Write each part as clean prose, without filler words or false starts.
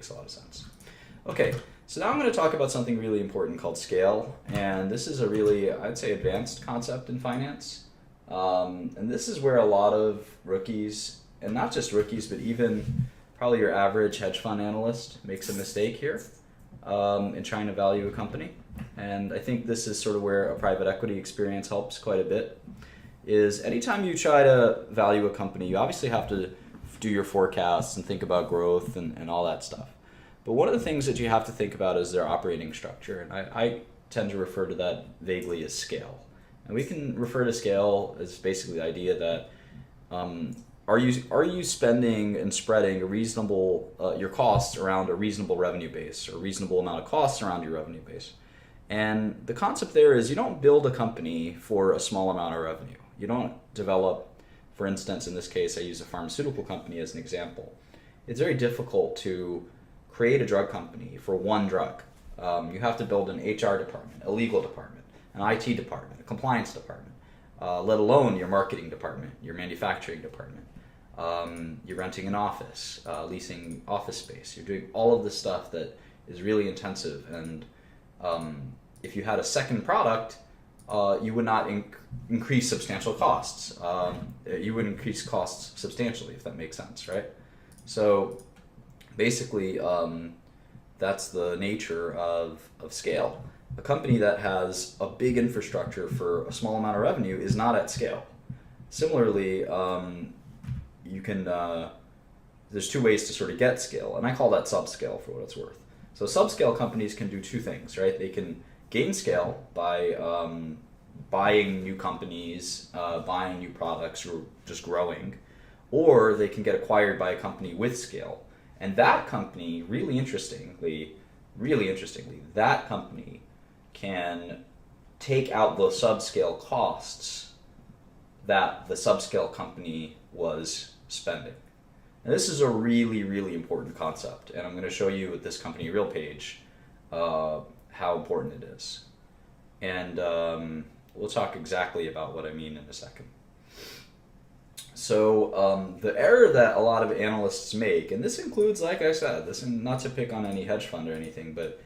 makes a lot of sense. Okay, so now I'm going to talk about something really important called scale, and this is a really, I'd say, advanced concept in finance. And this is where a lot of rookies, and not just rookies, but even probably your average hedge fund analyst makes a mistake here in trying to value a company. And I think this is sort of where a private equity experience helps quite a bit, is anytime you try to value a company, you obviously have to do your forecasts and think about growth and all that stuff. But one of the things that you have to think about is their operating structure. And I tend to refer to that vaguely as scale. And we can refer to scale as basically the idea that are you spending and spreading a reasonable your costs around a reasonable revenue base, or a reasonable amount of costs around your revenue base. And the concept there is you don't build a company for a small amount of revenue. You don't develop, for instance, in this case, I use a pharmaceutical company as an example. It's very difficult to create a drug company for one drug. You have to build an HR department, a legal department, an IT department, a compliance department, let alone your marketing department, your manufacturing department. You're renting an office, leasing office space. You're doing all of this stuff that is really intensive. And if you had a second product, you would not increase substantial costs. You would increase costs substantially, if that makes sense, right? So basically, that's the nature of scale. A company that has a big infrastructure for a small amount of revenue is not at scale. Similarly, you can there's two ways to sort of get scale, and I call that subscale for what it's worth. So subscale companies can do two things, right? They can gain scale by buying new companies, buying new products, or just growing, or they can get acquired by a company with scale. And that company, really interestingly, that company can take out the subscale costs that the subscale company was spending. And this is a really, really important concept, and I'm going to show you with this company real page how important it is. And we'll talk exactly about what I mean in a second. So the error that a lot of analysts make, and this includes, like I said, this is not to pick on any hedge fund or anything, but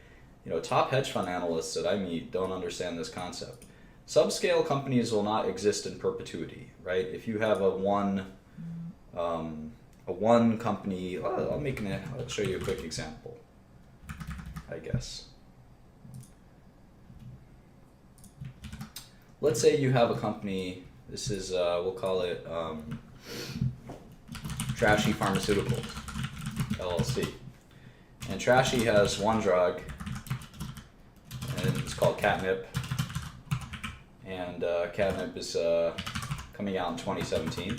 top hedge fund analysts that I meet don't understand this concept. Subscale companies will not exist in perpetuity, right? If you have a one company, I'll show you a quick example, I guess. Let's say you have a company, this is, we'll call it Trashy Pharmaceuticals, LLC. And Trashy has one drug, and it's called catnip. And catnip is coming out in 2017.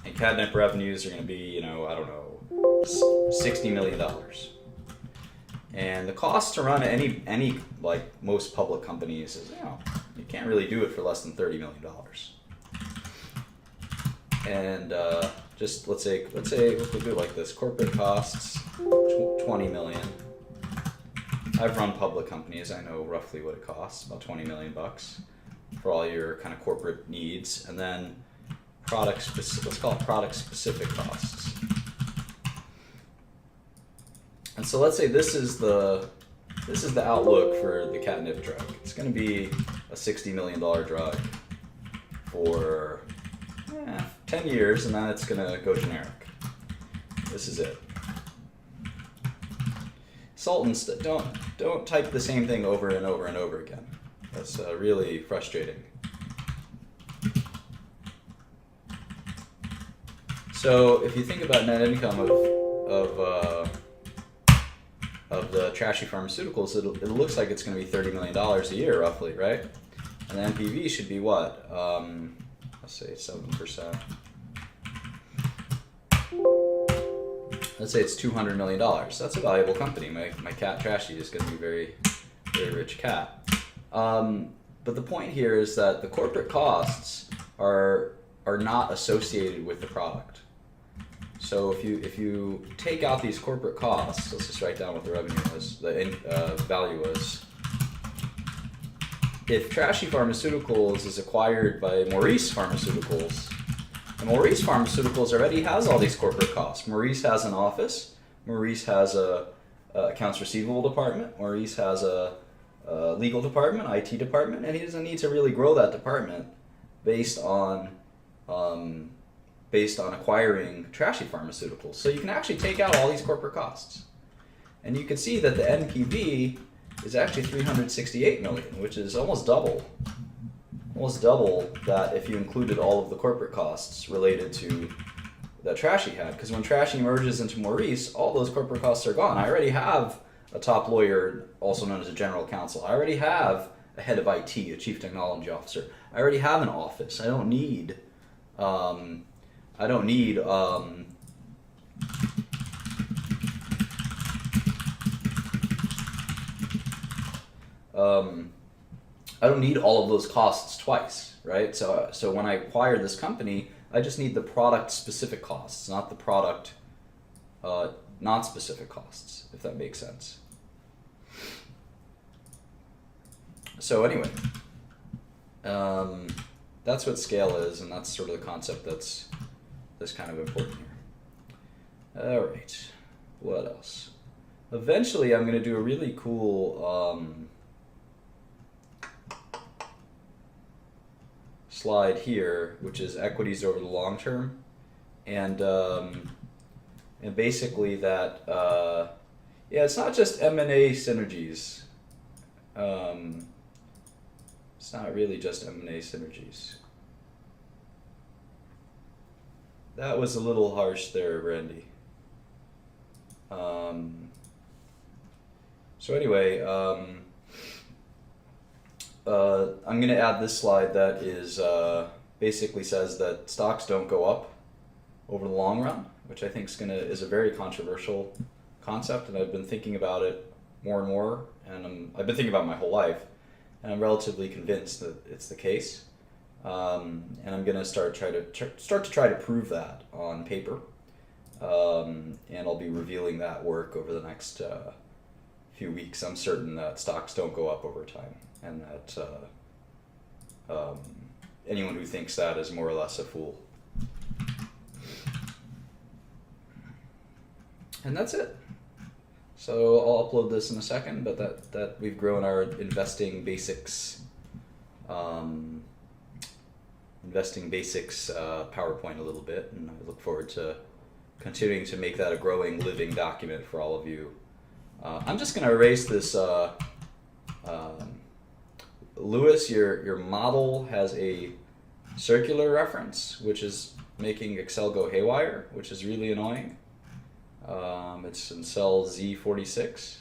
And catnip revenues are going to be, $60 million. And the cost to run any like most public companies is, you can't really do it for less than $30 million. And just let's say we'll do it like this: corporate costs $20 million. I've run public companies. I know roughly what it costs, about $20 million for all your kind of corporate needs, and then let's call it product specific costs. And so let's say this is the outlook for the catnip drug. It's going to be a $60 million drug for 10 years, and then it's going to go generic. This is it. Sultans, don't type the same thing over and over and over again. That's really frustrating. So if you think about net income of the Trashy Pharmaceuticals, it looks like it's going to be $30 million a year, roughly, right? And the NPV should be what? Let's say 7%. Let's say it's $200 million. That's a valuable company. My cat Trashy is going to be a very, very rich cat. But the point here is that the corporate costs are not associated with the product. So if you take out these corporate costs, let's just write down what the revenue is, the value is. If Trashy Pharmaceuticals is acquired by Maurice Pharmaceuticals, and Maurice Pharmaceuticals already has all these corporate costs. Maurice has an office. Maurice has a accounts receivable department. Maurice has a legal department, IT department, and he doesn't need to really grow that department based on acquiring trashy pharmaceuticals. So you can actually take out all these corporate costs, and you can see that the NPV is actually 368 million, which is almost double that if you included all of the corporate costs related to that Trashy had. Because when Trashy merges into Maurice, all those corporate costs are gone. I already have a top lawyer, also known as a general counsel. I already have a head of IT, a chief technology officer. I already have an office. I don't need all of those costs twice, right? So when I acquire this company, I just need the product specific costs, not the product not specific costs, if that makes sense. So anyway, that's what scale is, and that's sort of the concept that's kind of important here. All right, what else? Eventually, I'm going to do a really cool slide here, which is equities over the long term, and basically that it's not just M&A synergies. It's not really just M&A synergies. That was a little harsh there, Randy. So anyway, I'm going to add this slide that is basically says that stocks don't go up over the long run, which I think is a very controversial concept, and I've been thinking about it more and more, and I've been thinking about it my whole life, and I'm relatively convinced that it's the case. And I'm going to start to try to prove that on paper, and I'll be revealing that work over the next few weeks. I'm certain that stocks don't go up over time, and that anyone who thinks that is more or less a fool. And that's it. So I'll upload this in a second, but that we've grown our investing basics PowerPoint a little bit, and I look forward to continuing to make that a growing, living document for all of you. I'm just going to erase this. Lewis, your model has a circular reference, which is making Excel go haywire, which is really annoying. It's in cell Z46.